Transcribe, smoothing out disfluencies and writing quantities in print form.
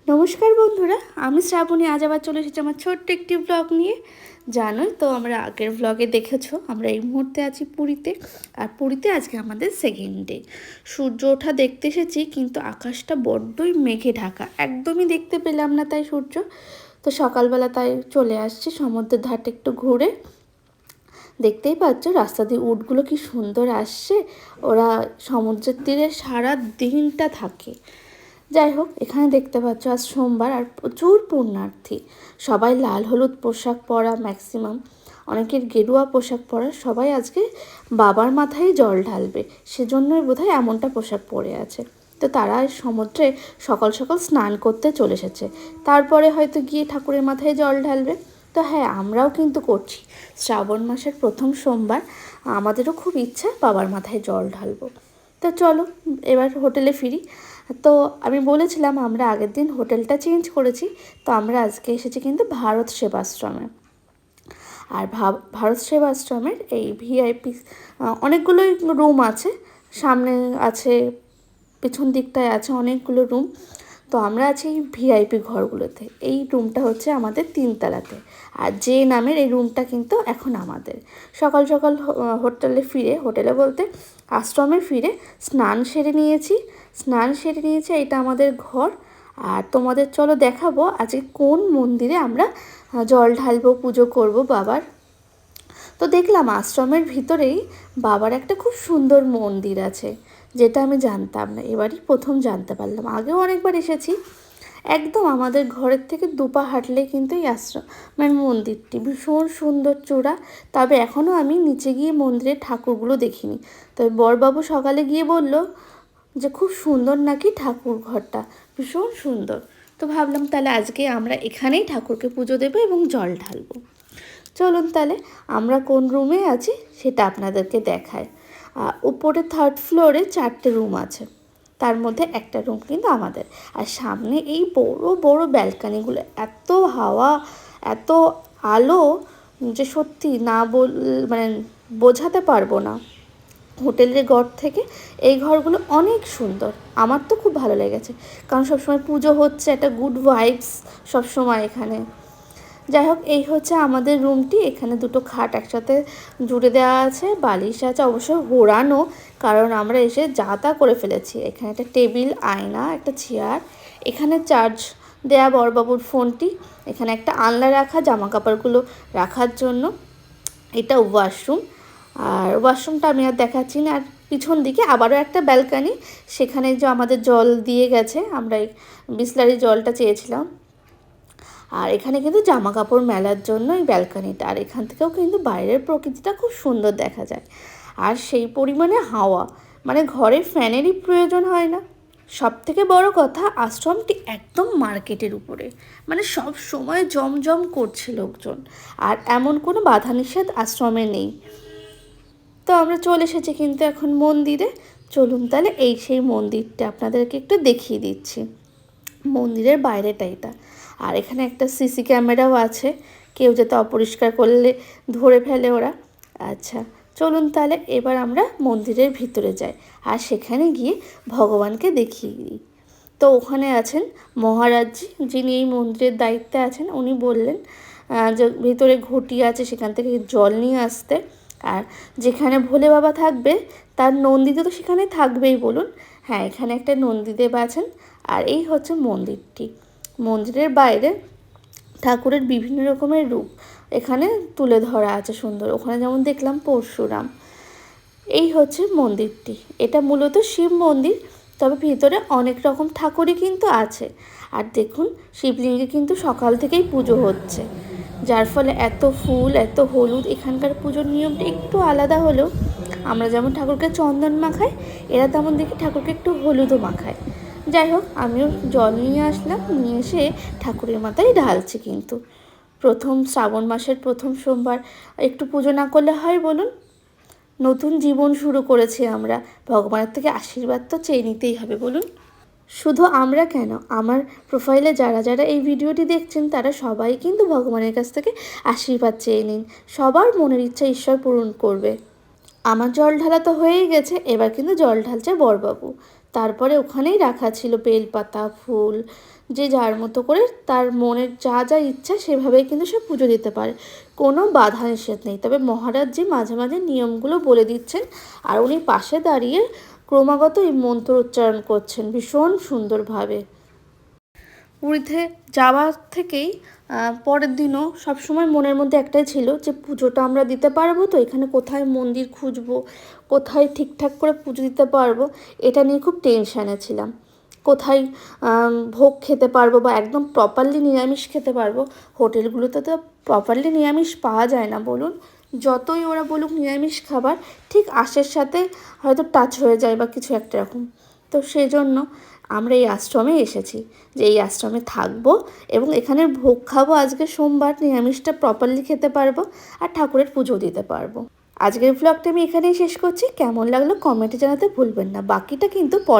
নমস্কার বন্ধুরা, আমি শ্রাবণী। আজ আবার চলে এসেছি আমার ছোট্ট একটি ব্লগ নিয়ে। জানোই তো, আমরা আগের ব্লগে দেখেছো আমরা এই মুহূর্তে আছি পুরীতে। আর পুরীতে আজকে আমাদের সেকেন্ড ডে। সূর্য ওঠা দেখতে এসেছি, কিন্তু আকাশটা বড্ডই মেঘে ঢাকা, একদমই দেখতে পেলাম না তাই সূর্য। তো সকালবেলা তাই চলে আসছি সমুদ্রের ধারটা একটু ঘুরে। দেখতেই পাচ্ছ রাস্তা দিয়ে উটগুলো কি সুন্দর আসছে। ওরা সমুদ্রের তীরে সারা দিনটা থাকে। যাই হোক, এখানে দেখতে পাচ্ছ আজ সোমবার আর প্রচুর পুণ্যার্থী। সবাই লাল হলুদ পোশাক পরা, ম্যাক্সিমাম অনেকের গেরুয়া পোশাক পরা, সবাই আজকে বাবার মাথায় জল ঢালবে, সেজন্যই বোধহয় এমনটা পোশাক পরে আছে। তো তারা সমুদ্রে সকাল সকাল স্নান করতে চলে এসেছে, তারপরে হয়তো গিয়ে ঠাকুরের মাথায় জল ঢালবে। তো হ্যাঁ, আমরাও কিন্তু করছি। শ্রাবণ মাসের প্রথম সোমবার আমাদেরও খুব ইচ্ছা বাবার মাথায় জল ঢালবো। তো চলো এবার হোটেলে ফিরি। তো আমি বলেছিলাম আমরা আগের দিন হোটেলটা চেঞ্জ করেছি, তো আমরা আজকে এসেছি কিন্তু ভারত সেবাশ্রমে। আর ভারত সেবাশ্রমের এই ভিআইপি অনেকগুলোই রুম আছে, সামনে আছে, পেছন দিকটায় আছে অনেকগুলো রুম। তো আমরা আছি ভিআইপি ঘরগুলোতে। এই রুমটা হচ্ছে আমাদের 3তলাতে, আর যে নামের এই রুমটা কিন্তু এখন আমাদের। সকাল সকাল হোটেলে বলতে আশ্রমে ফিরে স্নান সেরে নিয়েছি। এটা আমাদের ঘর। আর তোমাদের চলো দেখাবো আজকে কোন মন্দিরে আমরা জল ঢালবো, পুজো করব বাবার। তো দেখলাম আশ্রমের ভিতরেই বাবার একটা খুব সুন্দর মন্দির আছে, যেটা আমি জানতাম না, এবারই প্রথম জানতে পারলাম। আগেও অনেকবার এসেছি। একদম আমাদের ঘরের থেকে 2 পা হাঁটলে কিন্তু এই আশ্রমের মন্দিরটি, ভীষণ সুন্দর চূড়া। তবে এখনও আমি নিচে গিয়ে মন্দিরের ঠাকুরগুলো দেখিনি। তবে বরবাবু সকালে গিয়ে বলল যে খুব সুন্দর নাকি ঠাকুর ঘরটা, ভীষণ সুন্দর। তো ভাবলাম তাহলে আজকে আমরা এখানেই ঠাকুরকে পুজো দেবো এবং জল ঢালবো। চলুন তাহলে আমরা কোন রুমে আছি সেটা আপনাদেরকে দেখায়। উপরে 3rd ফ্লোরে 4টে রুম আছে, তার মধ্যে একটা রুম কিন্তু আমাদের। আর সামনে এই বড় বড় ব্যালকানিগুলো, এত হাওয়া, এত আলো যে সত্যি না মানে বোঝাতে পারবো না। হোটেলের ঘর থেকে এই ঘরগুলো অনেক সুন্দর, আমার তো খুব ভালো লেগেছে, কারণ সবসময় পুজো হচ্ছে, একটা গুড ভাইবস সবসময় এখানে। যাই হোক, এই হচ্ছে আমাদের রুমটি। এখানে 2টো খাট একসাথে জুড়ে দেওয়া আছে, বালিশ আছে, অবশ্য ঘোরানো, কারণ আমরা এসে যা তা করে ফেলেছি। এখানে একটা টেবিল, আয়না, একটা চেয়ার, এখানে চার্জ দেয়া বড়বাবুর ফোনটি, এখানে একটা আলনা রাখা জামা কাপড়গুলো রাখার জন্য, এটা ওয়াশরুম। আর ওয়াশরুমটা আমি আর দেখাচ্ছি না। আর পিছন দিকে আবারও একটা ব্যালকানি, সেখানে যে আমাদের জল দিয়ে গেছে, আমরা এই বিসলারি জলটা চেয়েছিলাম। আর এখানে কিন্তু জামা কাপড় মেলার জন্য এই ব্যালকানিটা। আর এখান থেকেও কিন্তু বাইরের প্রকৃতিটা খুব সুন্দর দেখা যায়। আর সেই পরিমাণে হাওয়া, মানে ঘরে ফ্যানেরই প্রয়োজন হয় না। সব থেকে বড় কথা, আশ্রমটি একদম মার্কেটের উপরে, মানে সব সময় জমজম করছে লোকজন। আর এমন কোনো বাধা নিষেধ আশ্রমে নেই। তো আমরা চলে এসেছি কিন্তু এখন মন্দিরে। চলুন তাহলে এই সেই মন্দিরটা আপনাদেরকে একটু দেখিয়ে দিচ্ছি। মন্দিরের বাইরেটা এটা। আর এখানে একটা সিসি ক্যামেরাও আছে, কেউ যাতে অপরিষ্কার করলে ধরে ফেলে ওরা। আচ্ছা, চলুন তাহলে এবার আমরা মন্দিরের ভিতরে যাই, আর সেখানে গিয়ে ভগবানকে দেখিয়ে দিই। তো ওখানে আছেন মহারাজজি, যিনি এই মন্দিরের দায়িত্বে আছেন। উনি বললেন যে ভিতরে ঘটি আছে, সেখান থেকে জল নিয়ে আসতে। আর যেখানে ভোলে বাবা থাকবে তার নন্দীতে তো সেখানে থাকবেই বলুন। হ্যাঁ, এখানে একটা নন্দীদেব আছেন। আর এই হচ্ছে মন্দিরটি। মন্দিরের বাইরে ঠাকুরের বিভিন্ন রকমের রূপ এখানে তুলে ধরা আছে সুন্দর। ওখানে যেমন দেখলাম পরশুরাম। এই হচ্ছে মন্দিরটি। এটা মূলত শিব মন্দির, তবে ভিতরে অনেক রকম ঠাকুরই কিন্তু আছে। আর দেখুন, শিবলিঙ্গে কিন্তু সকাল থেকেই পুজো হচ্ছে, যার ফলে এত ফুল, এত হলুদ। এখানকার পুজোর নিয়মটা একটু আলাদা হলেও, আমরা যেমন ঠাকুরকে চন্দন মাখাই, এরা তেমন দেখি ঠাকুরকে একটু হলুদও মাখায়। যাই হোক, আমিও জল নিয়ে আসলাম, নিয়ে এসে ঠাকুরের মাথায় ঢালছি। কিন্তু শ্রাবণ মাসের প্রথম সোমবার একটু পুজো না করলে হয় বলুন? নতুন জীবন শুরু করেছি আমরা, ভগবানের থেকে আশীর্বাদ তো চেয়ে নিতেই হবে বলুন। শুধু আমরা কেন, আমার প্রোফাইলে যারা যারা এই ভিডিওটি দেখছেন তারা সবাই কিন্তু ভগবানের কাছ থেকে আশীর্বাদ চেয়ে নিন। সবার মনের ইচ্ছা ঈশ্বর পূরণ করবে। আমার জল ঢালা তো হয়েই গেছে, এবার কিন্তু জল ঢালছে বরবাবু। তারপরে ওখানেই রাখা ছিল বেলপাতা, ফুল, যে যার মতো করে তার মনের যা যা ইচ্ছা সেভাবেই কিন্তু সে পুজো দিতে পারে, কোনো বাধা নিষেধ নেই। তবে মহারাজজি মাঝে মাঝে নিয়মগুলো বলে দিচ্ছেন, আর উনি পাশে দাঁড়িয়ে ক্রমাগত এই মন্ত্র উচ্চারণ করছেন ভীষণ সুন্দরভাবে। পুরীতে যাওয়ার থেকেই পরের দিনও সবসময় মনের মধ্যে একটাই ছিল যে পুজোটা আমরা দিতে পারবো তো, এখানে কোথায় মন্দির খুঁজবো, কোথায় ঠিকঠাক করে পুজো দিতে পারবো, এটা নিয়ে খুব টেনশানে ছিলাম। কোথায় ভোগ খেতে পারবো বা একদম প্রপারলি নিরামিষ খেতে পারবো। হোটেলগুলোতে তো প্রপারলি নিরামিষ পাওয়া যায় না বলুন, যতই ওরা বলুক নিরামিষ খাবার, ঠিক আশের সাথে হয়তো টাচ হয়ে যায় বা কিছু একটা রকম। তো সেই জন্য আমরা এই আশ্রমে এসেছি, যে এই আশ্রমে থাকবো এবং এখানের ভোগ খাবো আজকে সোমবার, নিরামিষটা প্রপারলি খেতে পারবো আর ঠাকুরের পুজো দিতে পারবো। আজকের ব্লগটা আমি এখানেই শেষ করছি। কেমন লাগলো কমেন্টে জানাতে ভুলবেন না, বাকিটা কিন্তু পরে